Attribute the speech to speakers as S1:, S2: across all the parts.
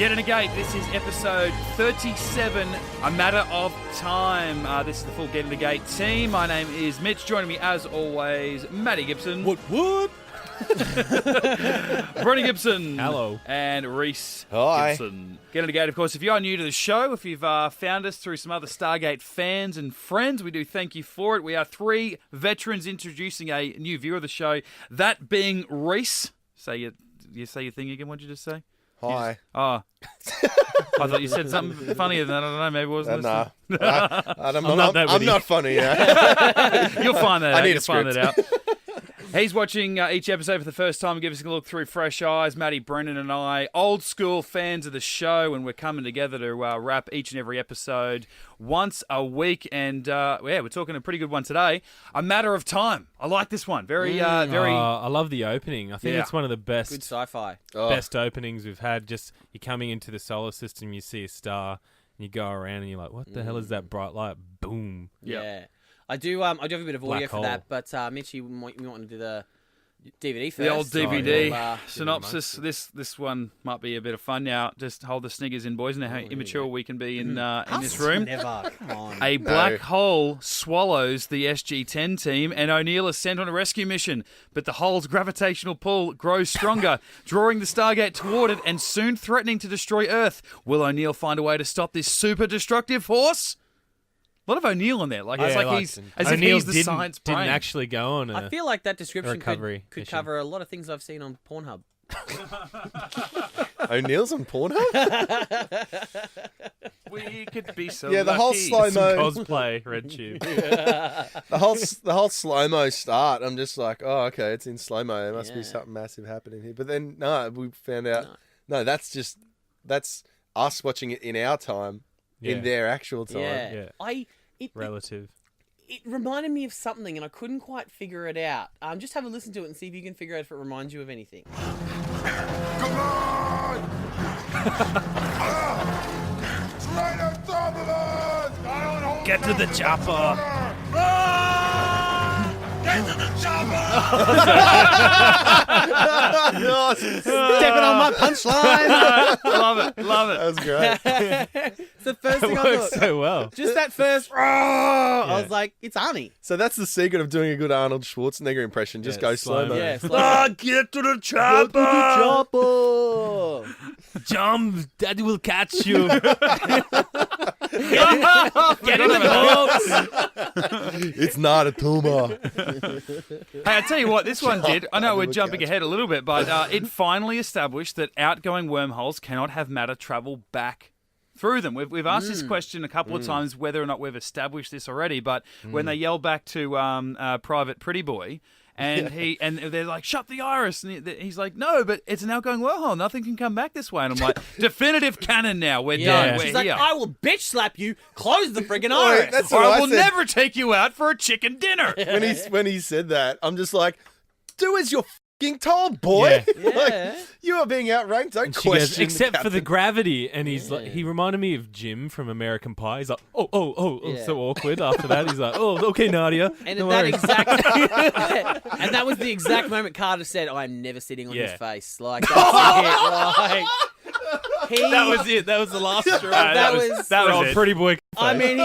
S1: Get Into Geek. This is episode 37, A Matter of Time. This is the full Get Into Geek team. My name is Mitch. Joining me, as always, Matty Gibson.
S2: What?
S1: Bronny Gibson.
S2: Hello.
S1: And Rhys
S3: Hi.
S1: Gibson. Get Into Geek, of course, if you are new to the show, if you've found us through some other Stargate fans and friends, we do thank you for it. We are three veterans introducing a new viewer of the show, that being Rhys. Say your thing again. What did you just say?
S3: Hi.
S1: I thought you said something funnier than that. I don't know. Maybe it wasn't.
S3: Nah.
S1: listening.
S3: I'm not funny. Yeah.
S1: You'll find that out.
S3: I need
S1: You'll
S3: a
S1: find
S3: script.
S1: that out. He's watching each episode for the first time, give us a look through fresh eyes. Matty, Brennan and I, old school fans of the show, and we're coming together to wrap each and every episode once a week. And we're talking a pretty good one today. A Matter of Time. I like this one. Very.
S2: I love the opening. I think it's one of the best,
S4: good sci-fi.
S2: best openings we've had. Just you're coming into the solar system, you see a star, and you go around, and you're like, "What the hell is that bright light?" Boom.
S4: Yeah. I do have a bit of audio
S2: Black
S4: for
S2: hole.
S4: that, but Mitch, you want to do the DVD first.
S1: The old DVD
S4: We'll,
S1: synopsis. This one might be a bit of fun now. Just hold the sniggers in, boys. You know how immature we can be in this room.
S4: Never. Come on.
S1: A black hole swallows the SG-10 team, and O'Neill is sent on a rescue mission. But the hole's gravitational pull grows stronger, drawing the Stargate toward it and soon threatening to destroy Earth. Will O'Neill find a way to stop this super destructive force? A lot of O'Neill in there. If he's the science brain.
S2: Didn't actually go on.
S4: I feel like that description
S2: recovery
S4: could
S2: mission.
S4: cover a lot of things I've seen on Pornhub.
S3: O'Neill's on Pornhub?
S1: We could be so
S3: Yeah, the whole
S1: lucky.
S3: slow-
S2: some
S3: Mo.
S2: cosplay, Red Tube.
S3: The whole slow-mo start, I'm just like, oh, okay, it's in slow-mo. There must be something massive happening here. But then, no, we found out, no, that's us watching it in our time, in their actual time.
S4: Yeah.
S2: Relative.
S4: It reminded me of something, and I couldn't quite figure it out. Just have a listen to it and see if you can figure out if it reminds you of anything.
S5: Come on! Straight up top of us! I don't hold
S1: Get to the chopper.
S5: Get to the chopper!
S4: Stepping on my punchline!
S1: Love it.
S3: That was great.
S4: It's the first thing
S2: It
S4: I
S2: works
S4: thought.
S2: so well.
S4: Just that first, I was like, it's Arnie.
S3: So that's the secret of doing a good Arnold Schwarzenegger impression. Just go slow-mo.
S4: Yeah, it's like,
S1: Get to the chopper.
S2: Jump, Daddy will catch you.
S1: Get in the box.
S3: It's not a tumor.
S1: Hey, I tell you what, this one did. I know we're jumping ahead a little bit, but it finally established that outgoing wormholes cannot have matter travel back through them. We've asked this question a couple of times, whether or not we've established this already. But when they yell back to Private Pretty Boy, and they're like, "Shut the iris," and he's like, "No, but it's an outgoing wormhole. Nothing can come back this way." And I'm like, "Definitive canon now. We're done. We're
S4: she's
S1: here."
S4: like, I will bitch slap you. Close the friggin'
S3: Wait,
S4: iris.
S3: that's
S1: Or
S3: what
S1: I will
S3: said.
S1: never take you out for a chicken dinner.
S3: When he said that, I'm just like, do as you're f***ing told, boy.
S4: Yeah.
S3: Like, you are being outranked. Don't
S2: She goes,
S3: question
S2: except for the
S3: captain."
S2: gravity, and he's like, he reminded me of Jim from American Pie. He's like, oh,
S4: Yeah.
S2: so awkward. After that, he's like, oh, okay, Nadia.
S4: And
S2: no
S4: at that
S2: worries."
S4: exact, and that was the exact moment Carter said, "I'm never sitting on his
S2: Yeah.
S4: face." Like that's it. Like
S2: That was it. That was the last straw.
S4: That was
S2: old
S1: it.
S2: pretty boy.
S4: I mean,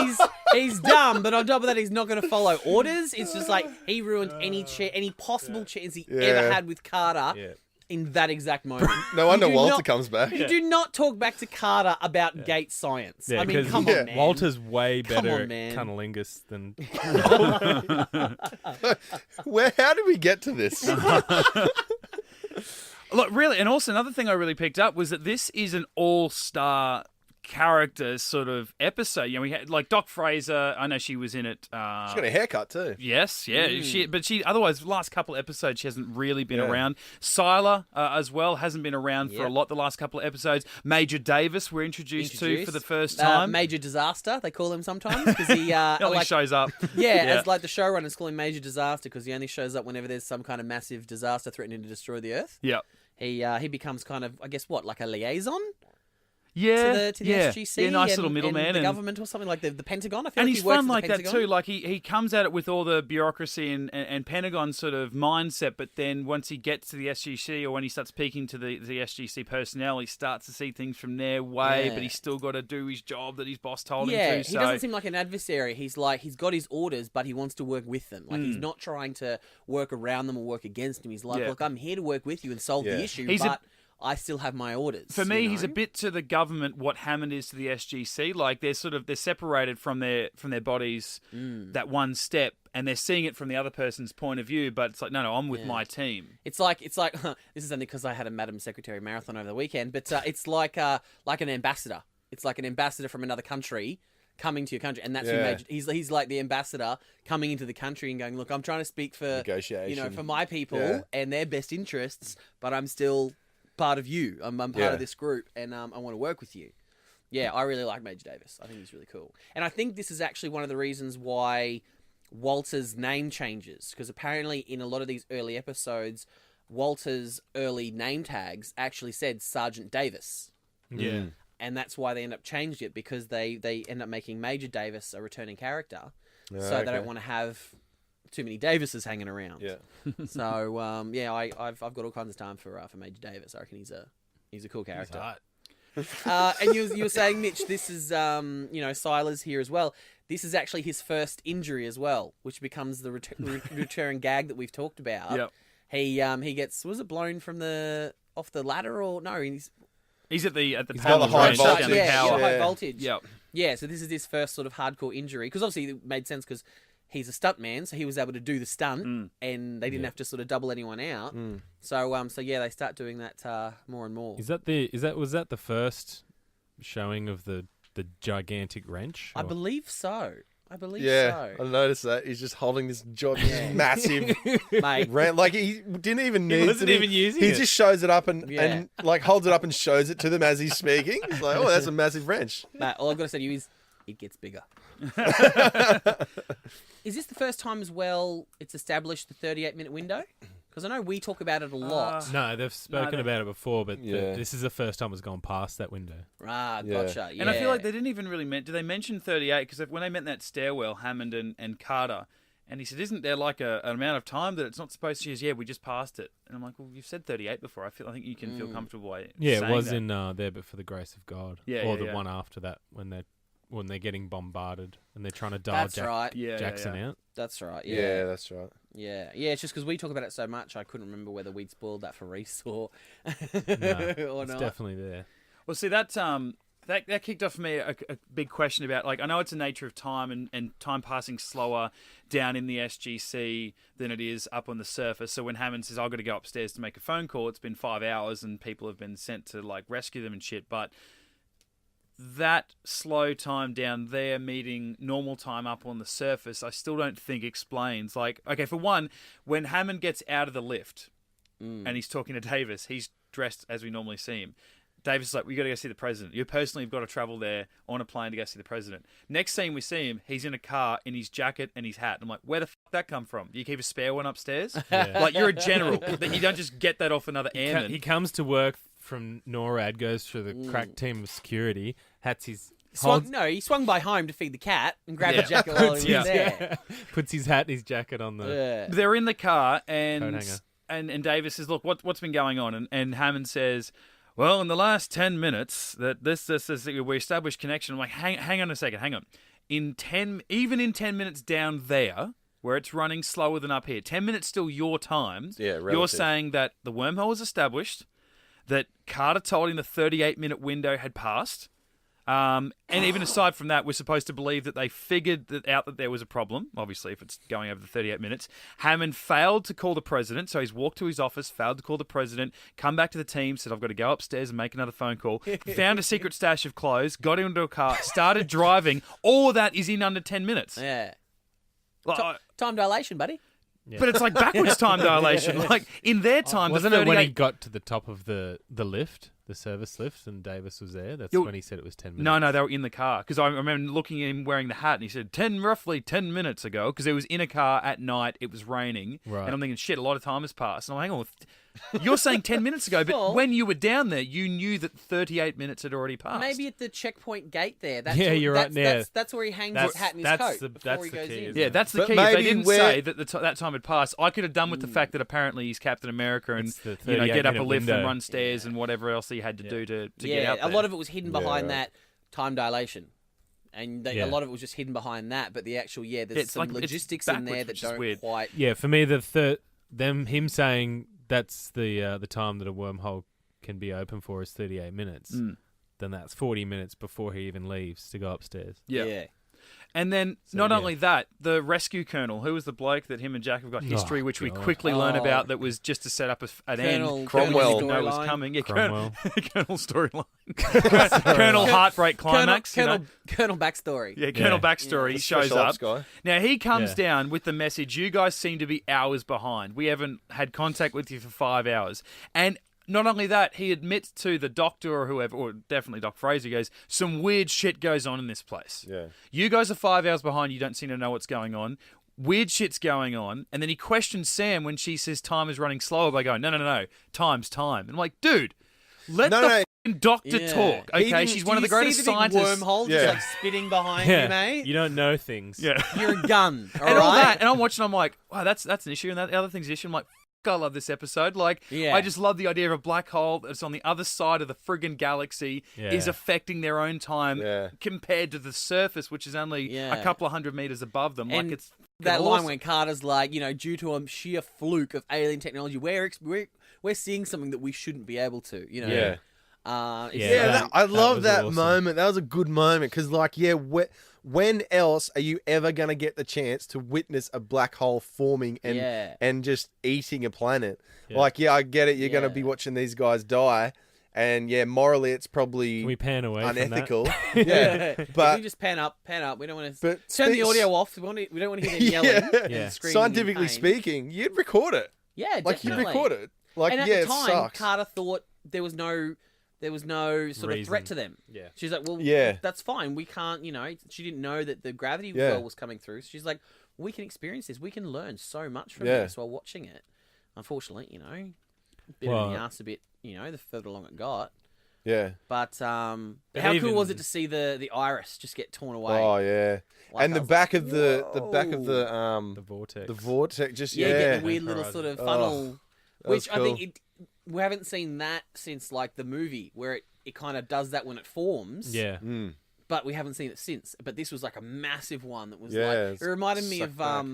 S4: he's dumb, but on top of that, he's not going to follow orders. It's just like he ruined any possible chance he ever had with Carter in that exact moment.
S3: No wonder
S4: You do
S3: Walter
S4: not-
S3: comes back.
S4: You do not talk back to Carter about gate science.
S2: Yeah,
S4: I mean,
S2: 'cause
S4: come on, man.
S2: Walter's way
S4: Come
S2: better
S4: on,
S2: at
S4: man.
S2: cunnilingus than.
S3: How did we get to this?
S1: Look, really, and also another thing I really picked up was that this is an all-star character sort of episode. You know, we had like Doc Fraser. I know she was in it.
S3: She's got a haircut too.
S1: Yes, yeah. She otherwise last couple episodes she hasn't really been around. Sila as well hasn't been around for a lot the last couple of episodes. Major Davis we're introduced to for the first time.
S4: Major Disaster, they call him sometimes because he
S1: Only
S4: like,
S1: shows up.
S4: as like the showrunners call him Major Disaster because he only shows up whenever there's some kind of massive disaster threatening to destroy the Earth.
S1: Yeah.
S4: He becomes kind of, I guess, like a liaison.
S1: Yeah,
S4: to the
S1: yeah.
S4: SGC.
S1: Yeah, nice
S4: and,
S1: little middleman.
S4: and the
S1: And
S4: government or something like the Pentagon. I feel
S1: and
S4: like
S1: he's
S4: he works
S1: fun
S4: for the
S1: like that
S4: Pentagon.
S1: too. Like he comes at it with all the bureaucracy and Pentagon sort of mindset, but then once he gets to the SGC or when he starts speaking to the SGC personnel, he starts to see things from their way, but he's still got to do his job that his boss told him to.
S4: He doesn't seem like an adversary. He's got his orders, but he wants to work with them. Like he's not trying to work around them or work against them. He's like, look, I'm here to work with you and solve the issue, but I still have my orders.
S1: For me, he's a bit to the government what Hammond is to the SGC. Like they're separated from their bodies that one step, and they're seeing it from the other person's point of view. But it's like, no, I'm with my team.
S4: It's like this is only because I had a Madam Secretary marathon over the weekend. But it's like an ambassador. It's like an ambassador from another country coming to your country, and that's who he's like the ambassador coming into the country and going, look, I'm trying to speak for for my people and their best interests, but I'm still part of you. I'm part of this group, and I want to work with you. Yeah, I really like Major Davis. I think he's really cool. And I think this is actually one of the reasons why Walter's name changes, because apparently in a lot of these early episodes, Walter's early name tags actually said Sergeant Davis.
S2: Yeah.
S4: And that's why they end up changing it, because they end up making Major Davis a returning character. So they don't want to have too many Davises hanging around.
S3: Yeah.
S4: So I've got all kinds of time for Major Davis. I reckon he's a cool character. And you were saying, Mitch, this is Silas here as well. This is actually his first injury as well, which becomes the recurring gag that we've talked about.
S1: Yep.
S4: He gets, was it blown from off the ladder, or no?
S1: He's at the
S3: got the
S1: power
S3: high
S1: range
S3: voltage.
S1: down the power.
S4: high voltage.
S1: Yep.
S4: Yeah, so this is his first sort of hardcore injury, because obviously it made sense because he's a stuntman, so he was able to do the stunt, and they didn't have to sort of double anyone out. So they start doing that more and more.
S2: Was that the first showing of the gigantic wrench?
S4: I believe so. I
S3: noticed that he's just holding this massive
S4: Mate.
S3: ramp. Like he didn't even need.
S2: He wasn't even using it.
S3: He just shows it up and like holds it up and shows it to them as he's speaking. He's like, "Oh, that's a massive wrench."
S4: Mate, all I've got to say to you is, it gets bigger. Is this the first time as well it's established the 38-minute window? Because I know we talk about it a lot.
S2: No, they've spoken about it before, but this is the first time it's gone past that window.
S4: Gotcha. Yeah.
S1: And I feel like they didn't even really do they mention 38? Because when they met in that stairwell, Hammond and Carter, and he said, isn't there like an amount of time that it's not supposed to? She goes, we just passed it. And I'm like, well, you've said 38 before. I think you can feel comfortable saying
S2: it was
S1: that.
S2: in there, but for the grace of God. Or the one after that when they're getting bombarded and they're trying to dial Jackson out.
S4: That's right.
S3: Yeah, that's right.
S4: Yeah. It's just because we talk about it so much, I couldn't remember whether we'd spoiled that for Rhys or
S2: It's
S4: not.
S2: definitely there.
S1: Well, see, that kicked off for me a big question about, like, I know it's the nature of time and time passing slower down in the SGC than it is up on the surface. So when Hammond says, I've got to go upstairs to make a phone call, it's been 5 hours and people have been sent to, like, rescue them and shit. But that slow time down there meeting normal time up on the surface, I still don't think explains. Like, okay, for one, when Hammond gets out of the lift and he's talking to Davis, he's dressed as we normally see him. Davis is like, we got to go see the president. You personally have got to travel there on a plane to go see the president. Next scene we see him, he's in a car in his jacket and his hat. I'm like, where the fuck that come from? Do you keep a spare one upstairs? Like, you're a general. You don't just get that off another airman.
S2: He comes to work from NORAD, goes through the crack team of security,
S4: he swung by home to feed the cat and grabbed a jacket while he was there.
S2: Puts his hat and his jacket on the...
S1: They're in the car and
S2: coat hanger.
S1: And Davis says, look, what's been going on? And Hammond says, well, in the last 10 minutes, that this we established connection. I'm like, hang on a second, hang on. Even in 10 minutes down there, where it's running slower than up here, 10 minutes still your time.
S3: Yeah, relative.
S1: You're saying that the wormhole was established, that Carter told him the 38-minute window had passed. And even aside from that, we're supposed to believe that they figured out that there was a problem, obviously, if it's going over the 38 minutes. Hammond failed to call the president, so he's walked to his office, failed to call the president, come back to the team, said, I've got to go upstairs and make another phone call, found a secret stash of clothes, got into a car, started driving. All of that is in under 10 minutes.
S4: Yeah.
S1: Like,
S4: Time dilation, buddy.
S2: Yeah.
S1: But it's like backwards time dilation. Like, in their time,
S2: wasn't it when he got to the top of the lift, the service lift, and Davis was there? That's when he said it was 10 minutes.
S1: No, they were in the car. Because I remember looking at him wearing the hat, and he said, roughly 10 minutes ago, because it was in a car at night, it was raining.
S2: Right.
S1: And I'm thinking, shit, a lot of time has passed. And I'm like, hang on, You're saying 10 minutes ago, but
S4: Well-
S1: when you were down there, you knew that 38 minutes had already passed.
S4: Maybe at the checkpoint gate there. That's
S2: Yeah,
S4: where,
S2: you're right there.
S4: That's where he hangs
S2: That's-
S4: his hat and his
S2: that's
S4: coat
S2: the-
S4: before
S2: that's
S4: he
S2: the
S4: goes
S2: key,
S4: in.
S2: isn't
S1: Yeah,
S2: it?
S1: that's the
S3: But
S1: key. If they
S3: maybe
S1: didn't
S3: where-
S1: say that that time had passed, I could have done with the fact that apparently he's Captain America and
S2: It's the
S1: get up a
S2: 38-minute
S1: lift
S2: window.
S1: and run stairs and whatever else he had to do to get out
S4: a
S1: there.
S4: lot of it was hidden behind
S3: right.
S4: that time dilation. And
S2: Yeah.
S4: a lot of it was just hidden behind that, but the actual, there's
S1: It's
S4: some
S1: like- it's
S4: logistics in there
S1: backwards,
S4: that
S1: which is
S4: don't
S1: weird.
S4: quite...
S2: Yeah, for me, him saying that's the time that a wormhole can be open for is 38 minutes. Then that's 40 minutes before he even leaves to go upstairs.
S1: Yeah. And then, not only that, the rescue colonel, who was the bloke that him and Jack have got history, which we
S2: God.
S1: quickly learn
S4: Oh.
S1: about, that was just to set up an end.
S3: Cromwell.
S1: We didn't know was
S4: storyline.
S1: coming. Yeah,
S2: Cromwell.
S1: Colonel storyline. Colonel Heartbreak Climax.
S4: Colonel backstory.
S1: Yeah, Colonel
S2: Yeah.
S1: Backstory
S3: The
S1: shows
S3: special
S1: up.
S3: ops guy.
S1: Now, he comes
S2: Yeah.
S1: down with the message, you guys seem to be hours behind. We haven't had contact with you for 5 hours. And not only that, he admits to the doctor or whoever, or definitely Doc Fraser, goes, some weird shit goes on in this place.
S3: Yeah.
S1: You guys are 5 hours behind. You don't seem to know what's going on. Weird shit's going on. And then he questions Sam when she says time is running slower by going, no. Time's time. And I'm like, dude, let
S3: No,
S1: the
S3: no.
S1: f***ing doctor
S4: Yeah.
S1: talk.
S3: He
S1: Okay,
S3: didn't-
S1: she's
S4: Do
S1: one of the
S4: you see
S1: greatest
S4: the big
S1: scientists.
S4: wormhole
S3: Yeah.
S4: just like spitting behind you, mate?
S2: You don't know things.
S1: Yeah.
S4: You're a gun,
S1: And all
S4: right?
S1: that. And I'm watching, I'm like, wow, that's an issue. And that the other thing's an issue. I'm like, I love this episode. Like,
S4: Yeah.
S1: I just love the idea of a black hole that's on the other side of the friggin' galaxy is
S2: Yeah.
S1: affecting their own time
S3: Yeah.
S1: compared to the surface, which is only
S4: Yeah.
S1: a couple of 100 meters above them.
S4: And
S1: like, it's
S4: that
S1: awesome.
S4: line when Carter's like, due to a sheer fluke of alien technology, we're seeing something that we shouldn't be able to,
S3: Yeah.
S4: it's-
S2: Yeah,
S3: Yeah,
S2: that-
S3: I
S2: that
S3: love
S2: was
S3: that
S2: awesome.
S3: moment. That was a good moment because, when else are you ever going to get the chance to witness a black hole forming and just eating a planet?
S2: Yeah.
S3: I get it. You're going to
S4: Yeah.
S3: be watching these guys die, and morally, it's probably
S2: Can we pan away
S3: unethical.
S2: from that?
S3: yeah,
S4: If
S3: but
S4: we just pan up. We don't want to
S3: but
S4: turn the
S3: speaks-
S4: audio off. We don't want to hear them yelling.
S3: Yeah.
S4: and
S2: Yeah.
S4: screaming in
S3: scientifically
S4: pain.
S3: speaking, you'd record it.
S4: Yeah,
S3: Like you'd
S4: definitely.
S3: record it. Like
S4: And at
S3: yeah,
S4: the
S3: it
S4: time,
S3: sucks.
S4: Carter thought there was no sort of threat
S2: Reason.
S4: to them.
S2: Yeah.
S4: She's like, well,
S3: Yeah.
S4: that's fine. We can't, she didn't know that the gravity
S3: Yeah.
S4: well was coming through. So she's like, we can experience this. We can learn so much from
S3: Yeah.
S4: this while watching it. Unfortunately, bit
S2: Well-
S4: in the ass a bit, the further along it got.
S3: Yeah.
S4: But how
S2: even-
S4: cool was it to see the iris just get torn away?
S3: Oh yeah.
S4: Like,
S3: and
S4: I
S3: the
S4: was
S3: back
S4: like,
S3: of the back of
S4: "Whoa."
S2: The vortex.
S3: the vortex. Just
S4: Yeah,
S3: yeah.
S4: get the weird little
S2: Horizon.
S4: sort of
S3: Oh,
S4: funnel,
S3: that was
S4: which I think
S3: cool.
S4: we haven't seen that since like the movie where it kind of does that when it forms.
S2: Yeah.
S3: Mm.
S4: But we haven't seen it since. But this was like a massive one that was
S3: Yeah,
S4: like
S3: it's
S4: it reminded me
S3: sucked
S4: of
S3: back.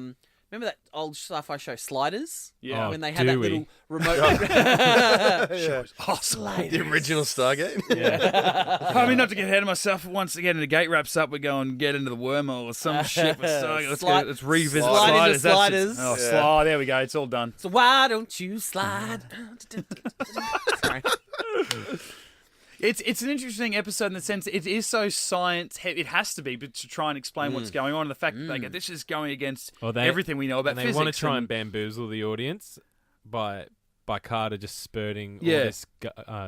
S4: Remember that old sci-fi show Sliders?
S1: Yeah.
S4: When they
S2: Oh,
S4: had that
S2: Dewey.
S4: little remote.
S3: Yeah.
S4: Sliders.
S3: The original Stargate.
S2: Yeah.
S1: I mean, not to get ahead of myself, once again, the gate wraps up, we go and get into the wormhole or some shit. With Stargate. Let's revisit
S3: Slide
S4: into
S1: Sliders. That's
S4: Sliders.
S1: it. Oh,
S3: Yeah.
S1: slide. There we go. It's all done.
S4: So why don't you slide? Sorry.
S1: It's an interesting episode in the sense it is so science heavy. It has to be, but to try and explain what's going on. And the fact that they go, this is going against everything we know about
S2: And they
S1: physics.
S2: want to try and bamboozle the audience by Carter just spurting all
S1: Yeah.
S2: this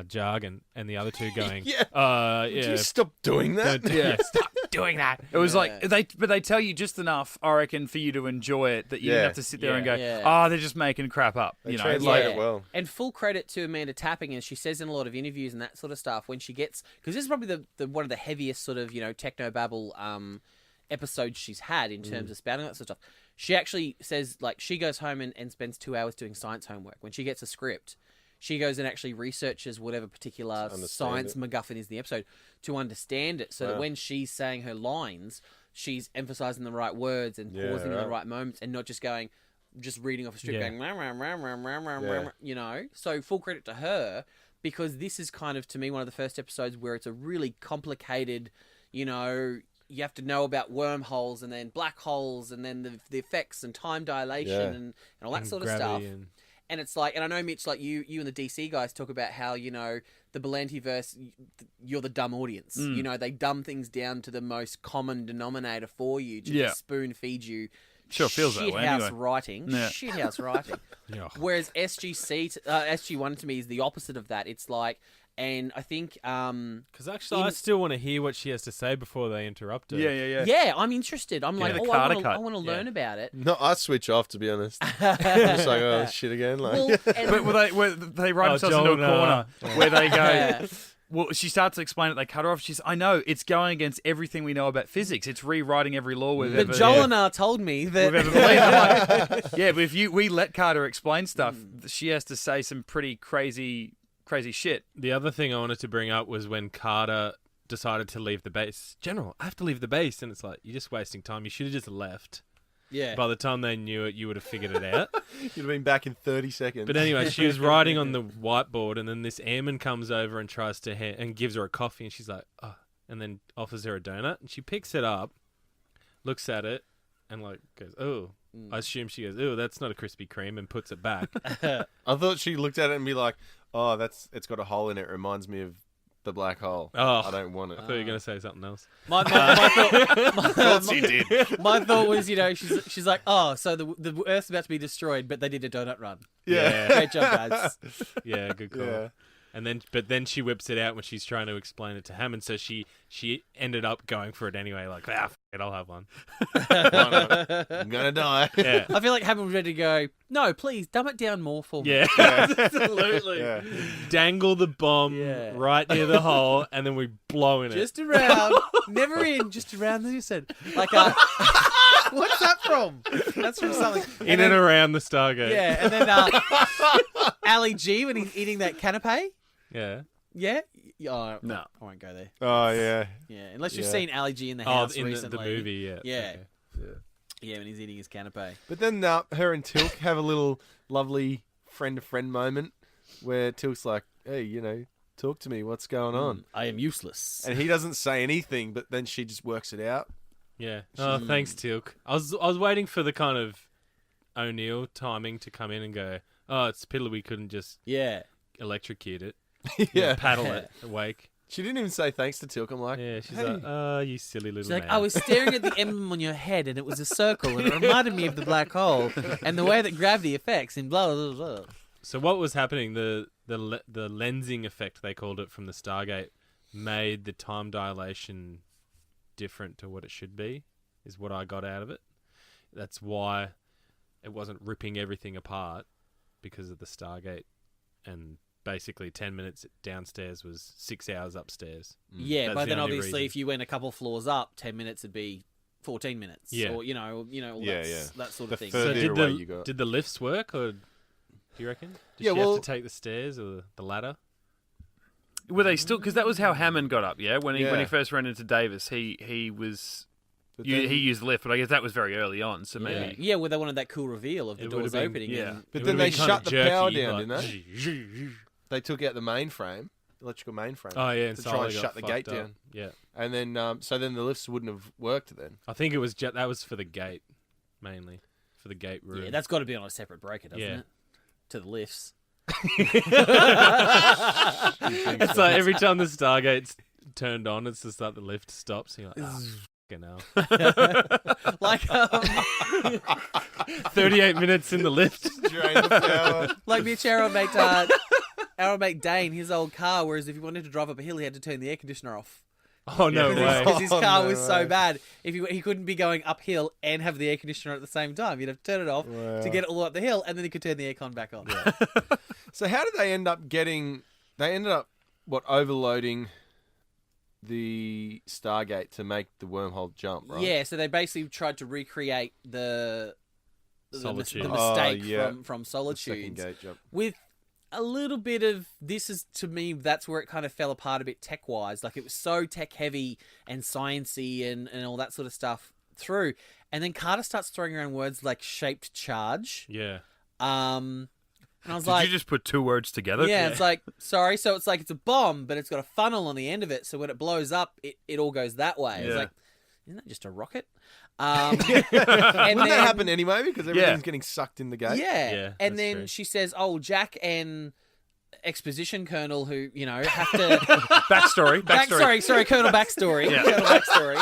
S2: jargon, and the other two going,
S3: Yeah.
S2: yeah,
S3: Would you stop doing that?
S2: yeah, stop doing that.
S1: It was like they tell you just enough, I reckon, for you to enjoy it that you
S3: Yeah.
S1: don't have to sit there and go,
S4: Yeah.
S1: they're just making crap up.
S3: They
S1: You know,
S3: translate
S1: like
S3: it well.
S4: And full credit to Amanda Tapping, and she says in a lot of interviews and that sort of stuff when she gets, because this is probably the one of the heaviest sort of techno babble episodes she's had in terms of spouting that sort of stuff. She actually says like she goes home and spends 2 hours doing science homework. When she gets a script, she goes and actually researches whatever particular
S3: understand
S4: science
S3: it.
S4: MacGuffin is in the episode to understand it, so that
S3: Wow.
S4: when she's saying her lines, she's emphasizing the right words and
S3: Yeah,
S4: pausing in the
S3: right.
S4: right moments and not just reading off a script
S2: Yeah.
S4: going, "Rah, rah, rah, rah, rah, rah,
S3: Yeah.
S4: rah," So full credit to her, because this is kind of, to me, one of the first episodes where it's a really complicated, you have to know about wormholes and then black holes and then the effects and time dilation
S3: Yeah.
S4: and all that
S2: And
S4: sort of stuff.
S2: gravity
S4: And it's like, and I know, Mitch, like you and the DC guys talk about how, the Belantiverse, you're the dumb audience. They dumb things down to the most common denominator for you to
S1: Yeah.
S4: just spoon feed you.
S1: Sure feels that way
S4: Shithouse
S1: anyway.
S4: writing.
S1: Yeah.
S4: Shithouse writing.
S2: Yeah.
S4: Whereas SG1 to me is the opposite of that. It's like And I think
S2: Because actually, I still want to hear what she has to say before they interrupt her.
S4: yeah, I'm interested. I'm like,
S1: the
S4: oh,
S1: Carter
S4: I
S1: cut.
S4: want to learn about it.
S3: No, I switch off, to be honest. I'm just like, oh, shit again. Like,
S4: Well, and-
S1: But they write themselves
S2: Joel,
S1: into a corner where they go.
S4: Yeah.
S1: Well, she starts to explain it. They cut her off. She's, I know it's going against everything we know about physics. It's rewriting every law we've ever.
S4: But Joel told me that.
S1: We've ever believed. I'm like, yeah, but if we let Carter explain stuff, she has to say some pretty crazy shit.
S2: The other thing I wanted to bring up was when Carter decided to leave the base. General, I have to leave the base. And it's like, you're just wasting time. You should have just left.
S4: Yeah.
S2: By the time they knew it, you would have figured it out.
S3: you'd have been back in 30 seconds.
S2: But anyway, she was writing on the whiteboard, and then this airman comes over and tries to and gives her a coffee, and she's like, oh, and then offers her a donut, and she picks it up, looks at it, and like goes, oh. I assume she goes, oh, that's not a Krispy Kreme, and puts it back.
S3: I thought she looked at it and be like, oh, it's got a hole in it. It reminds me of the black hole.
S2: Oh.
S3: I don't want it.
S2: I thought you were going to say something else.
S4: My thought,
S3: She did.
S4: my thought was, she's like, oh, so the Earth's about to be destroyed, but they did a donut run.
S3: Yeah.
S4: Great job, guys.
S2: Yeah, good call.
S3: Yeah.
S2: But then she whips it out when she's trying to explain it to Hammond, so she ended up going for it anyway, like, f it, I'll have one.
S3: I'm going to die.
S2: Yeah.
S4: I feel like Hammond was ready to go, no, please, dumb it down more for me.
S2: Yeah, absolutely.
S3: Yeah.
S2: Dangle the bomb
S4: Yeah.
S2: right near the hole, and then we blow in it.
S4: Just around, never in, just around, as you said. Like, what's that from? That's from something.
S2: in and around the Stargate.
S4: Yeah, and then Ali G when he's eating that canapé.
S2: Yeah.
S4: Yeah? Oh,
S1: No.
S4: I won't go there.
S3: Oh, yeah.
S4: Yeah, unless you've
S3: Yeah.
S4: seen Ali G in the
S2: Oh,
S4: house
S2: in
S4: recently.
S2: the movie, yeah.
S4: Yeah.
S2: Okay.
S4: Yeah, when he's eating his canapé.
S3: But then her and Tilk have a little lovely friend-to-friend moment where Tilk's like, hey, talk to me. What's going on?
S4: I am useless.
S3: And he doesn't say anything, but then she just works it out.
S2: Yeah. Oh, thanks, Tilk. I was waiting for the kind of O'Neill timing to come in and go, oh, it's a pity we couldn't just
S4: Yeah.
S2: electrocute it.
S3: Yeah.
S2: Paddle it awake.
S3: She didn't even say thanks to Tilk. I'm like,
S2: Yeah, she's
S3: hey.
S2: like, oh, you silly little
S4: She's like,
S2: man.
S4: I was staring at the emblem on your head and it was a circle and it reminded me of the black hole and the way that gravity affects and blah, blah, blah, blah.
S2: So what was happening? The lensing effect, they called it, from the Stargate made the time dilation different to what it should be, is what I got out of it. That's why it wasn't ripping everything apart, because of the Stargate, and basically 10 minutes downstairs was 6 hours upstairs.
S4: Yeah,
S2: That's
S4: but
S2: the
S4: then
S2: only
S4: obviously
S2: reason.
S4: if you went a couple floors up, 10 minutes would be 14 minutes.
S2: Yeah.
S4: Or, all
S3: Yeah,
S4: that sort
S3: The
S4: of thing.
S3: third-
S2: So
S3: Further away you got.
S2: did the lifts work, or do you reckon? Did
S3: Yeah,
S2: she
S3: well-
S2: have to take the stairs or the ladder?
S1: Were they still? Because that was how Hammond got up. Yeah, when he
S3: Yeah.
S1: first ran into Davis, he was.
S3: But
S1: He
S3: then-
S1: used lift, but I guess that was very early on. So maybe.
S4: Yeah, well, they wanted that cool reveal of the
S2: It
S4: doors
S2: would've been-
S4: opening.
S1: yeah.
S4: And
S3: But
S2: It
S3: then
S2: would've
S3: they
S2: been kinda
S3: shut the power
S2: jerky,
S3: down,
S2: like,
S3: didn't they? They took out the mainframe, electrical mainframe.
S2: Oh yeah, and
S3: to
S2: Solo
S3: try and
S2: got
S3: shut the gate
S2: fucked up.
S3: down.
S2: Yeah,
S3: And then, so then the lifts wouldn't have worked then.
S2: I think it was that was for the gate, mainly for the gate room.
S4: yeah, that's got to be on a separate breaker, doesn't
S2: Yeah.
S4: it? To the lifts.
S2: It's like every time the Stargate's turned on, it's just like the lift stops. And you're like, fucking hell.
S4: Like,
S2: 38 minutes in the lift.
S3: Drain the power.
S4: like me and our mate Dane, his old car, whereas if he wanted to drive up a hill, he had to turn the air conditioner off.
S2: Oh no way!
S4: Because his
S3: Oh,
S4: car
S3: no
S4: was so
S3: way.
S4: bad. If he couldn't be going uphill and have the air conditioner at the same time. He'd have to turn it off
S3: Wow.
S4: to get it all up the hill, and then he could turn the aircon back on.
S3: So how did they end up getting? They ended up overloading the Stargate to make the wormhole jump, right?
S4: Yeah, so they basically tried to recreate the
S2: Solitude.
S4: mistake
S3: Oh, yeah.
S4: from
S3: The second
S4: Solitude
S3: gate jump.
S4: with a little bit of this is to me that's where it kind of fell apart a bit tech wise. Like it was so tech heavy and sciencey and all that sort of stuff through, and then Carter starts throwing around words like shaped charge.
S2: Yeah,
S4: And I was
S1: Did
S4: like,
S1: you just put two words together?
S4: yeah, it's like, sorry. So it's like it's a bomb, but it's got a funnel on the end of it. So when it blows up, it all goes that way. It's
S1: Yeah.
S4: like, isn't that just a rocket? And
S3: Wouldn't
S4: then,
S3: that happen anyway? Because everything's getting sucked in the gate.
S4: Yeah.
S2: Yeah,
S4: And
S2: that's
S4: then
S2: true.
S4: she says, oh, Jack and exposition colonel who, have to...
S1: Backstory.
S4: Sorry, Colonel backstory.
S1: Yeah.
S4: Colonel backstory.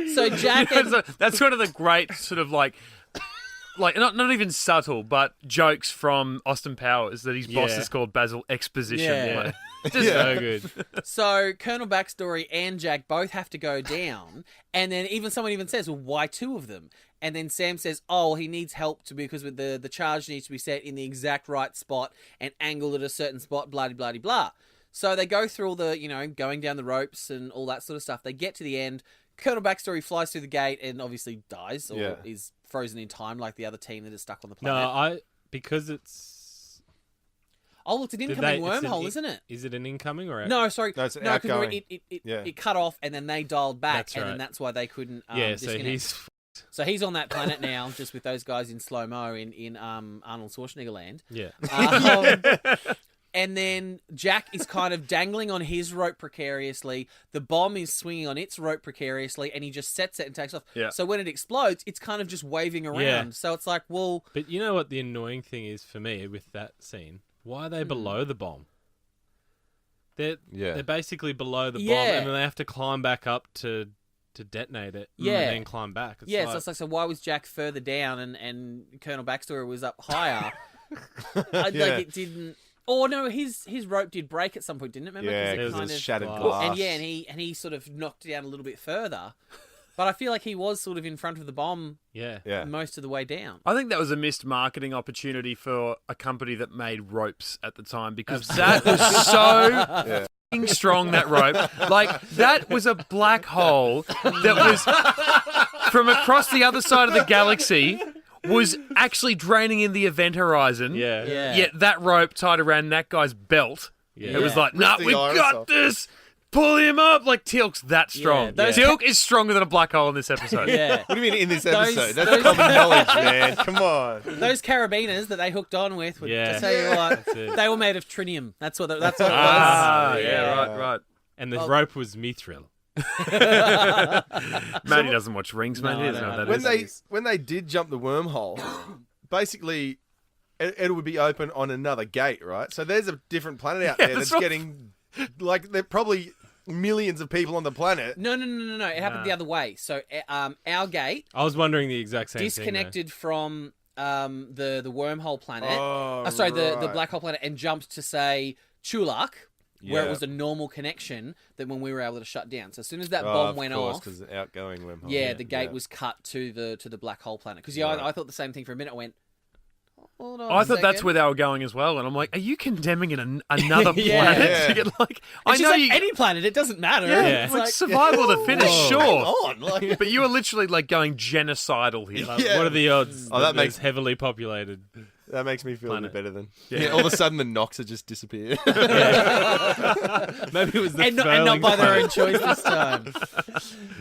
S4: So Jack and...
S1: That's one of the great sort of like
S6: like not even subtle, but jokes from Austin Powers that his boss
S2: Yeah.
S6: is called Basil Exposition.
S4: Yeah.
S6: Like, just
S2: So good.
S4: So Colonel Backstory and Jack both have to go down, and then someone even says, "Well, why two of them?" And then Sam says, "Oh, he needs help because with the charge needs to be set in the exact right spot and angled at a certain spot." Blah blah blah blah. So they go through all the going down the ropes and all that sort of stuff. They get to the end. Colonel Backstory flies through the gate and obviously dies or is frozen in time like the other team that is stuck on the planet.
S2: Because it's...
S4: Oh, it's an incoming wormhole, isn't it?
S2: Is it an incoming or...
S4: No, sorry.
S3: No, it's an
S4: because
S3: outgoing.
S4: it cut off and then they dialed back
S2: That's
S4: and
S2: right.
S4: then that's why they couldn't
S2: Yeah,
S4: disconnect. So he's on that planet now, just with those guys in slow-mo in Arnold Schwarzenegger land.
S2: Yeah.
S4: And then Jack is kind of dangling on his rope precariously. The bomb is swinging on its rope precariously, and he just sets it and takes off.
S6: Yeah.
S4: So when it explodes, it's kind of just waving around.
S2: Yeah.
S4: So it's like, well...
S2: But you know what the annoying thing is for me with that scene? Why are they below the bomb? They're basically below the bomb, and then they have to climb back up to detonate it, and then climb back.
S4: So it's like, so why was Jack further down and Colonel Backstory was up higher? Like it didn't... Oh no, his rope did break at some point, didn't it? Remember?
S3: Yeah,
S4: 'Cause
S3: because
S4: it
S3: it was
S4: kind of
S3: shattered
S2: glass.
S3: glass.
S4: and he sort of knocked it down a little bit further. But I feel like he was sort of in front of the bomb
S2: Yeah.
S4: most of the way down.
S6: I think that was a missed marketing opportunity for a company that made ropes at the time because that was so f***ing strong, that rope. Like, that was a black hole that was from across the other side of the galaxy was actually draining in the event horizon.
S2: Yeah.
S6: Yet that rope tied around that guy's belt.
S2: Yeah.
S6: It was like, nah,
S3: the
S6: we've
S3: iris
S6: got
S3: off.
S6: this. Pull him up. Like, Teal'c's that strong.
S4: those-
S6: Teal'c is stronger than a black hole in this episode.
S4: Yeah.
S3: What do you mean in this
S4: Those-
S3: episode? That's
S4: those-
S3: common knowledge, man. Come on.
S4: Those carabiners that they hooked on with, I tell you what,
S2: That's it.
S4: they were made of trinium. That's what it was.
S6: Ah,
S2: Yeah.
S6: yeah, right.
S2: And the rope was mithril.
S6: Matty doesn't watch Rings, man.
S4: No,
S6: He
S4: I
S6: doesn't know
S4: don't
S6: what that
S3: When
S6: is.
S3: they did jump the wormhole, basically it would be open on another gate, right? So there's a different planet out there
S6: that's
S3: that's
S6: right.
S3: getting like there are probably millions of people on the planet.
S4: No. It happened the other way. So our gate
S2: I was wondering the exact same
S4: disconnected from the wormhole planet.
S3: Oh,
S4: Sorry, the
S3: right.
S4: black hole planet, and jumped to say Chulak, where
S3: Yeah.
S4: it was a normal connection that when we were able to shut down. So as soon as that
S3: Oh,
S4: bomb
S3: of
S4: went
S3: course,
S4: off,
S3: because the outgoing wormhole.
S4: the gate was cut to the black hole planet. Because I thought the same thing for a minute. I went, hold on.
S6: I
S4: a
S6: thought that's
S4: second.
S6: where they were going as well, and I'm like, are you condemning another planet
S3: Yeah.
S6: to get like?
S4: It's
S6: I
S4: just
S6: know
S4: like
S6: you.
S4: any planet. It doesn't matter.
S6: Yeah,
S4: It's
S6: like
S4: like,
S6: survival of the fittest,
S2: Whoa.
S6: sure.
S3: on, like
S6: But you were literally like going genocidal here.
S2: Like,
S3: Yeah.
S2: what are the odds
S3: Oh,
S2: that
S3: that makes-
S2: there's heavily populated?
S3: that makes me feel a
S2: Planet.
S3: bit better than. Yeah, all of a sudden the Nox had just disappeared.
S2: Maybe it was the
S4: and not
S2: Furlings
S4: by their
S2: planet.
S4: own choice this time.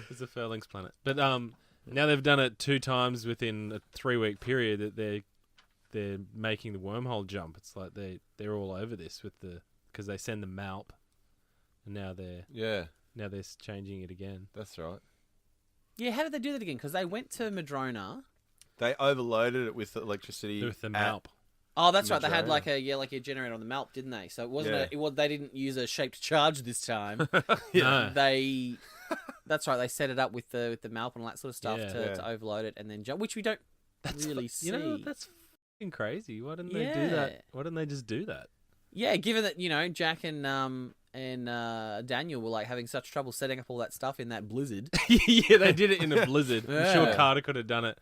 S2: It's the Furlings planet. But now they've done it 2 times within a 3-week period that they're making the wormhole jump. It's like they're all over this because they send the Malp, and now they're changing it again.
S3: That's right.
S4: Yeah, how did they do that again? Because they went to Madrona.
S3: They overloaded it with electricity.
S2: With the
S3: at-
S2: Malp.
S4: Oh, that's right. They had
S3: Madrona.
S4: like a generator on the Malp, didn't they? So it wasn't.
S3: Yeah.
S4: They didn't use a shaped charge this time.
S2: No.
S4: That's right. They set it up with the Malp and all that sort of stuff
S2: Yeah.
S4: to overload it and then jump, which we don't really see.
S2: You know, that's fucking crazy. Why didn't they do
S4: Yeah.
S2: that? Why didn't they just do that?
S4: Yeah, given that Jack and Daniel were like having such trouble setting up all that stuff in that blizzard.
S2: Yeah, they did it in a blizzard. I'm
S4: Yeah.
S2: sure Carter could have done it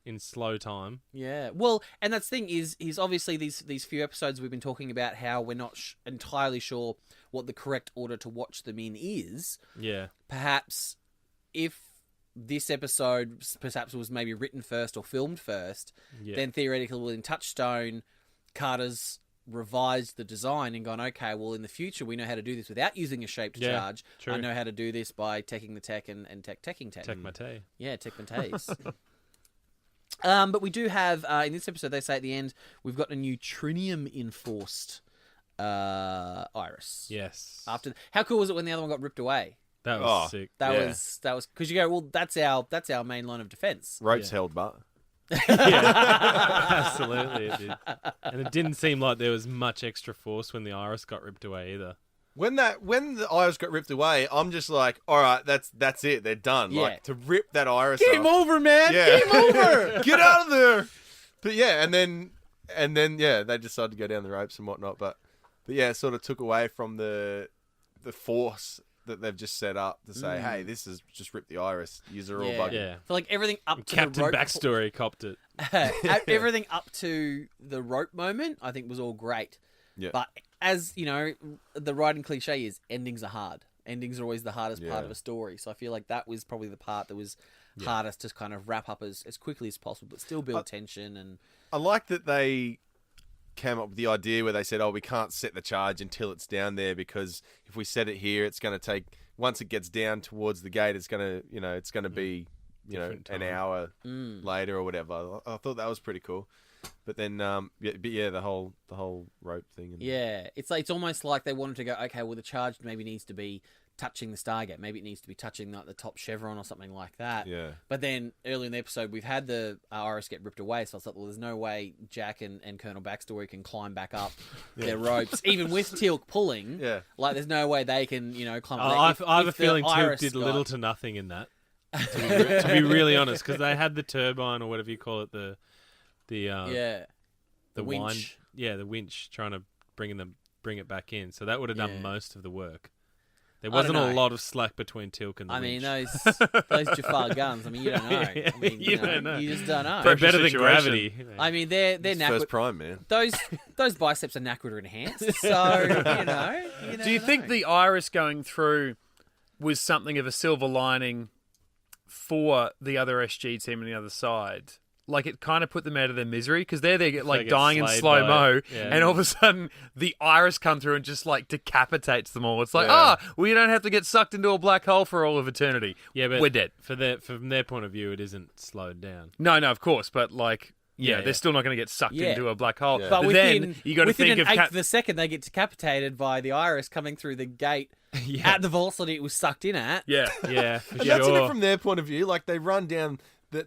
S2: in slow time.
S4: Yeah, well, and that's the thing is obviously these few episodes we've been talking about how we're not entirely sure what the correct order to watch them in is.
S2: Yeah.
S4: Perhaps if this episode perhaps was maybe written first or filmed first,
S2: Yeah.
S4: then theoretically in Touchstone, Carter's revised the design and gone, okay, well in the future we know how to do this without using a shaped
S2: Yeah,
S4: charge.
S2: true.
S4: I know how to do this by teching the tech and teching tech.
S2: Tech Mate.
S4: Yeah, tech Mate's. But we do have in this episode they say at the end we've got a new trinium enforced iris.
S2: Yes.
S4: How cool was it when the other one got ripped away?
S2: That was sick.
S4: That
S3: Yeah.
S4: was because you go, well, that's our main line of defense.
S3: Ropes held bar.
S2: Yeah, absolutely it did. And it didn't seem like there was much extra force when the iris got ripped away either.
S3: When the iris got ripped away, I'm just like, all right, that's it. They're done.
S4: Yeah.
S3: Like to rip that iris
S4: Game
S3: off.
S4: over, man.
S3: Yeah.
S4: Game over.
S3: Get out of there. But yeah, and then yeah, they decided to go down the ropes and whatnot. But yeah, it sort of took away from the force that they've just set up to say, hey, this is just rip the iris. You're all bugging.
S2: Yeah.
S4: For like everything up to
S2: Captain
S4: the rope
S2: Backstory copped it.
S4: everything up to the rope moment, I think was all great.
S3: Yeah.
S4: But as you know, the writing cliche is endings are hard. Endings are always the hardest part of a story. So I feel like that was probably the part that was hardest to kind of wrap up as quickly as possible, but still build tension. And
S3: I like that they came up with the idea where they said, we can't set the charge until it's down there, because if we set it here, it's going to take, once it gets down towards the gate, it's going to be, an hour later or whatever. I thought that was pretty cool. But then, the whole rope thing. And...
S4: Yeah, it's almost like they wanted to go, okay, well, the charge maybe needs to be touching the Stargate. Maybe it needs to be touching like the top chevron or something like that.
S3: Yeah.
S4: But then early in the episode, we've had the iris get ripped away, so I thought, well, there's no way Jack and Colonel Backstory can climb back up their ropes, even with Teal'c pulling.
S3: Yeah.
S4: Like, there's no way they can, climb.
S2: I have a feeling Teal'c
S4: Iris
S2: did
S4: got-
S2: little to nothing in that. To be really honest, because they had the turbine or whatever you call it, the
S4: the
S2: wind,
S4: winch.
S2: the winch trying to bring it back in. So that would have done most of the work. There
S4: I don't
S2: wasn't a
S4: know.
S2: lot of slack between Teal'c and the winch.
S4: those Jafar guns. I mean, you don't know. I mean,
S2: You don't know.
S4: You just don't know.
S2: They're
S6: Pressure
S2: better than
S6: situation.
S2: gravity.
S4: I mean, they're
S3: It's
S4: knackered.
S3: first prime, man.
S4: Those biceps are knackered or enhanced. So you never
S6: Do you think
S4: know.
S6: the iris going through was something of a silver lining for the other SG team on the other side? Like, it kind of put them out of their misery, because they're like
S2: get
S6: dying in
S2: slayed
S6: slow
S2: by
S6: mo,
S2: it. Yeah.
S6: and all of a sudden the iris come through and just like decapitates them all. It's like,
S3: Yeah.
S6: well, you don't have to get sucked into a black hole for all of eternity.
S2: Yeah, but
S6: We're dead.
S2: From their point of view, it isn't slowed down.
S6: No, of course, but like,
S2: Yeah.
S6: they're still not going to get sucked
S4: Yeah.
S6: into a black hole.
S3: Yeah.
S4: But
S6: then you got to
S4: within
S6: think
S4: an
S6: of
S4: eighth of a second, they get decapitated by the iris coming through the gate at the velocity it was sucked in at.
S6: yeah.
S2: Yeah, for
S3: And that's in it
S2: sure.
S3: from their point of view. Like, they run down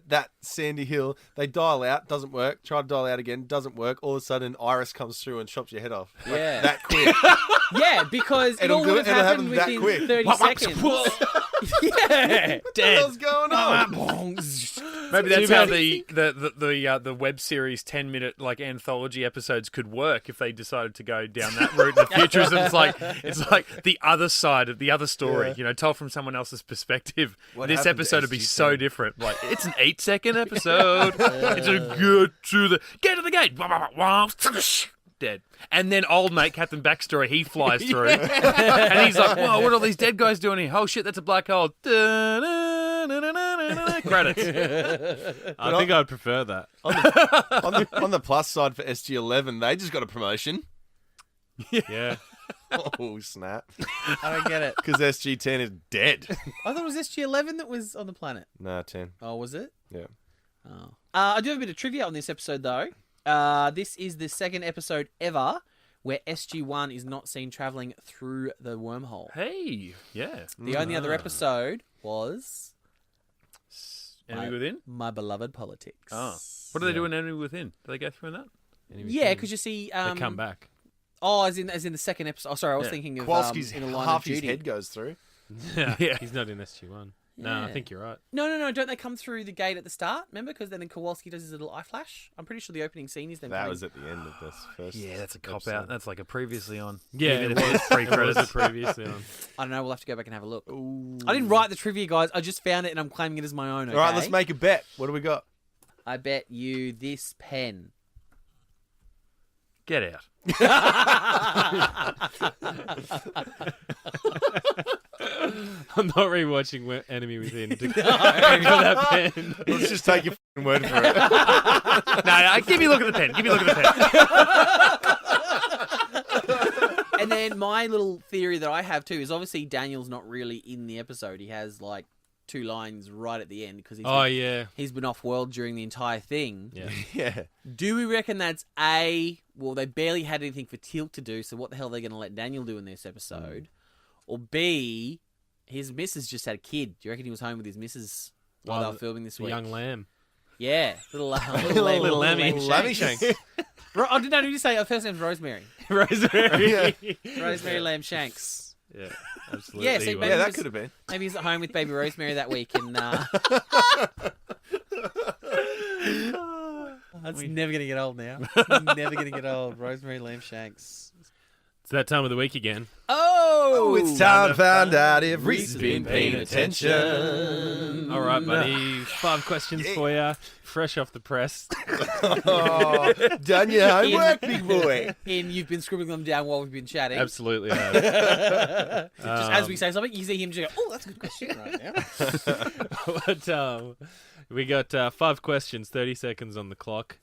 S3: that sandy hill, they dial out, doesn't work, try to dial out again, doesn't work, all of a sudden iris comes through and chops your head off. Like,
S4: Yeah.
S3: that quick.
S4: Yeah, because it
S3: It'll
S4: all
S3: do
S4: would
S3: it,
S4: have
S3: it'll
S4: happened
S3: happen that
S4: within
S3: quick.
S4: 30 seconds. Yeah.
S3: What the hell's going on?
S6: Maybe that's
S2: Too
S6: how
S2: bad.
S6: the web series 10-minute like anthology episodes could work if they decided to go down that route in the futurism. It's like the other side of the other story, told from someone else's perspective.
S3: What
S6: This
S3: happened to
S6: episode would be so
S3: SG-10?
S6: different. Like, it's an 8-second episode. It's a get to the gate. Dead. And then old mate Captain Backstory, he flies through, and he's like, "Whoa, what are all these dead guys doing here? Oh shit, that's a black hole." Credits.
S2: I think I'd prefer that.
S3: On the plus side for SG-11, they just got a promotion.
S2: Yeah.
S3: Oh, snap.
S4: I don't get it.
S3: Because SG-10 is dead.
S4: I thought it was SG-11 that was on the planet.
S3: Nah, 10.
S4: Oh, was it?
S3: Yeah.
S4: Oh. I do have a bit of trivia on this episode, though. This is the second episode ever where SG-1 is not seen travelling through the wormhole.
S6: Hey, yeah.
S4: The only other episode was
S6: Enemy Within.
S4: My Beloved Politics.
S6: Oh, what do they do in Enemy Within? Do they go through in that?
S4: Yeah, because you see...
S2: They come back.
S4: Oh, as in the second episode. Oh, sorry, I was thinking of
S3: Kowalski's
S4: in a line
S3: half
S4: of
S3: his
S4: duty.
S3: head goes through.
S6: Yeah.
S2: He's not in SG-1. No,
S4: Yeah.
S2: I think you're right.
S4: No. Don't they come through the gate at the start? Remember? Because then Kowalski does his little eye flash. I'm pretty sure the opening scene is them.
S3: That
S4: coming-
S3: was at the end of this first.
S6: Yeah, that's a cop
S3: episode.
S6: out. That's like a previously on.
S2: Yeah,
S6: Even
S2: it
S6: if
S2: was
S6: it's pre
S2: It was
S6: credits.
S2: previously on.
S4: I don't know. We'll have to go back and have a look.
S3: Ooh.
S4: I didn't write the trivia, guys. I just found it and I'm claiming it as my own. Okay?
S3: All right, let's make a bet. What do we got?
S4: I bet you this pen.
S6: Get out.
S2: I'm not rewatching Enemy Within to for that pen.
S3: Let's just take your f***ing word for it.
S6: No, give me a look at the pen. Give me a look at the pen.
S4: And then my little theory that I have too is obviously Daniel's not really in the episode. He has like 2 lines right at the end because he's been off world during the entire thing.
S2: Yeah.
S3: Yeah.
S4: Do we reckon that's A, well, they barely had anything for Teal'c to do, so what the hell are they going to let Daniel do in this episode? Or B, his missus just had a kid. Do you reckon he was home with his missus while they were filming this
S2: The
S4: week?
S2: young lamb.
S4: Yeah, little
S2: Little lammy.
S3: Lammy Shanks.
S4: Oh, no, did you say her first name's Rosemary?
S2: Rosemary.
S3: Yeah.
S4: Rosemary Lamb Shanks.
S2: Yeah, absolutely.
S4: Yeah, see,
S2: was.
S4: maybe
S3: Yeah,
S4: he
S3: that
S4: was-
S3: could have been.
S4: Maybe he's at home with baby Rosemary that week and... never going to get old now. Never going to get old. Rosemary Lamb Shanks.
S2: It's that time of the week again.
S3: Oh, it's time to find out if Rhys has been paying
S2: attention. All right, buddy. 5 questions for you, fresh off the press.
S3: Oh, done your homework, big boy.
S4: And you've been scribbling them down while we've been chatting.
S2: Absolutely.
S4: Just as we say something, you see him just go, oh, that's a good question right now.
S2: But, we got 5 questions, 30 seconds on the clock.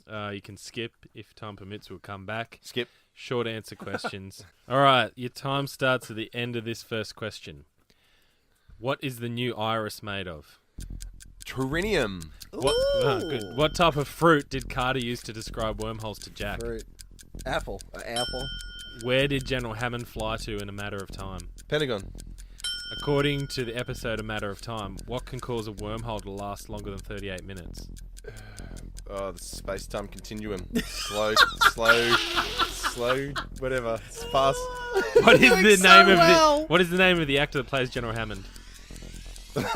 S2: You can skip. If time permits, we'll come back.
S3: Skip.
S2: Short answer questions. All right, your time starts at the end of this first question. What is the new iris made of?
S3: Trinium.
S2: Good. What type of fruit did Carter use to describe wormholes to Jack?
S3: Fruit. Apple. Apple.
S2: Where did General Hammond fly to in a matter of time?
S3: Pentagon.
S2: According to the episode A Matter of Time, what can cause a wormhole to last longer than 38 minutes?
S3: Oh, the space-time continuum. Slow, whatever. It's fast.
S2: What is the name of the What is the name of the actor that plays General Hammond?
S3: Don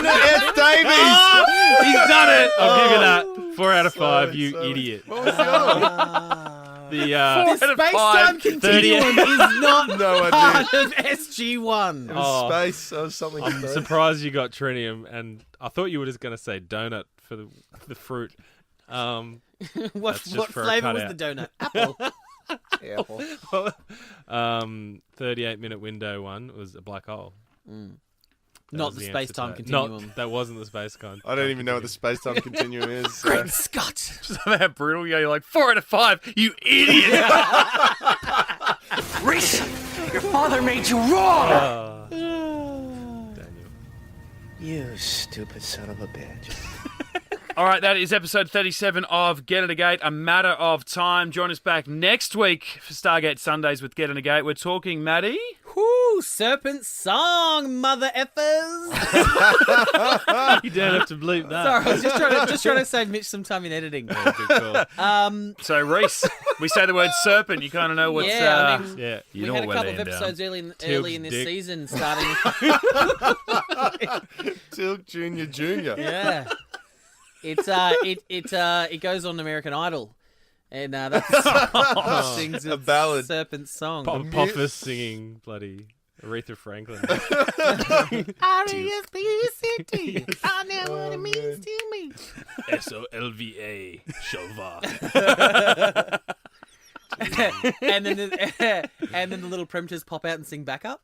S3: S. Davies!
S2: He's done it! I'll give you that. 4 out of 5, you
S3: sorry.
S2: idiot.
S3: What was the other one?
S2: The
S4: Space-time continuum is not
S3: No
S4: part
S3: idea.
S4: of SG-1.
S3: It was space. Or something.
S2: I'm
S3: space.
S2: surprised you got trinium, and I thought you were just going to say donut for the fruit.
S4: What
S2: That's just for a
S4: flavour was
S2: cutout.
S4: the donut? Apple.
S3: Apple.
S2: 38-minute window one was a black hole. That
S4: Not
S2: was
S4: the
S2: answer to
S4: space-time
S2: that.
S4: continuum.
S2: That wasn't the space con.
S3: I don't even know what the space-time continuum is.
S4: Great Scott.
S1: Just how brutal you are. You're like, 4 out of 5, you idiot!
S7: Rhys, your father made you wrong!
S2: Daniel.
S7: You stupid son of a bitch.
S1: All right, that is episode 37 of Get Into Gate, A Matter of Time. Join us back next week for Stargate Sundays with Get Into Gate. We're talking, Maddie.
S4: Whoo, Serpent Song, mother effers.
S2: You don't have to bleep that.
S4: Sorry, I was just trying to save Mitch some time in editing.
S2: Yeah, good call.
S1: So, Rhys, we say the word serpent, you kind of know what's...
S4: Yeah, I mean,
S2: Yeah.
S1: you
S4: we
S1: know
S4: had a
S1: what we're
S4: couple of
S1: laying down.
S4: episodes early in this
S2: dick.
S4: season, starting.
S3: Tilk Junior.
S4: Yeah, it goes on American Idol, and that's sings
S3: A ballad.
S4: Serpent Song.
S2: Poppers singing bloody Aretha Franklin.
S4: R-E-S-P-E-C-T. I know what it means to me.
S2: SOLVA. Shova.
S4: and then the little prematures pop out and sing back up.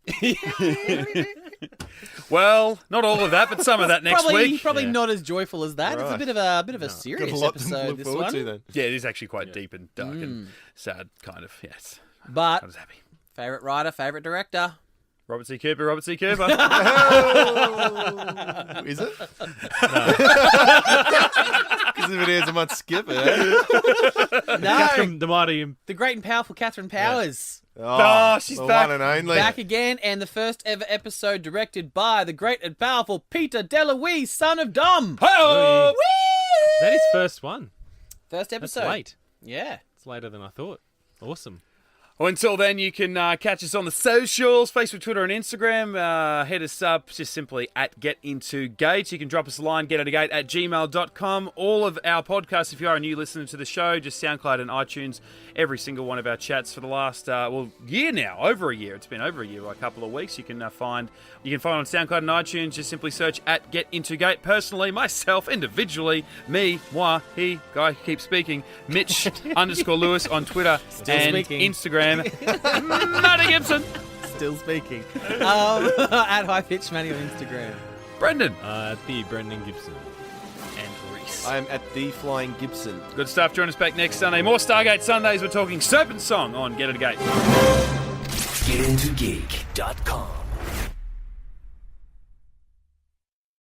S1: Well, not all of that, but some of that next week.
S4: Probably
S2: Yeah.
S4: not as joyful as that. It's a
S3: Right.
S4: bit of a
S3: Got
S4: serious
S3: a lot
S4: episode.
S3: to look
S4: This
S3: forward
S4: one,
S3: to then.
S1: Yeah, it is actually quite deep and dark and sad, kind of, yes.
S4: but
S1: I was happy.
S4: favorite writer, favorite director.
S1: Robert C. Cooper.
S3: Oh, is it? Because if it is, I might skip it. Eh?
S4: No,
S2: The mighty.
S4: the great and powerful Catherine Powers.
S1: Oh, she's
S3: the
S1: back.
S3: one and only.
S4: Back again, and the first ever episode directed by the great and powerful Peter DeLuise, son of Dom.
S1: Oh!
S2: Is that his first one?
S4: First
S2: That's
S4: episode.
S2: late.
S4: Yeah.
S2: It's later than I thought. Awesome.
S1: Well, until then, you can catch us on the socials, Facebook, Twitter, and Instagram. Hit us up just simply at Get Into Gate. You can drop us a line, getintogate@gmail.com. All of our podcasts, if you are a new listener to the show, just SoundCloud and iTunes. Every single one of our chats for the last, year now, over a year. It's been over a year, by a couple of weeks. You can find on SoundCloud and iTunes. Just simply search at Get Into Gate. Personally, myself, individually, me, moi, he, guy who keeps speaking, Mitch _Lewis on Twitter and
S4: speaking.
S1: Instagram. Matty Gibson.
S4: Still speaking. At High Pitch Manny on Instagram.
S1: Brendan.
S2: The Brendan Gibson.
S1: And Rhys.
S3: I am at the Flying Gibson.
S1: Good stuff. Join us back next Sunday. More Stargate Sundays. We're talking Serpent Song on Get Into Gate.
S7: GetIntoGeek.com.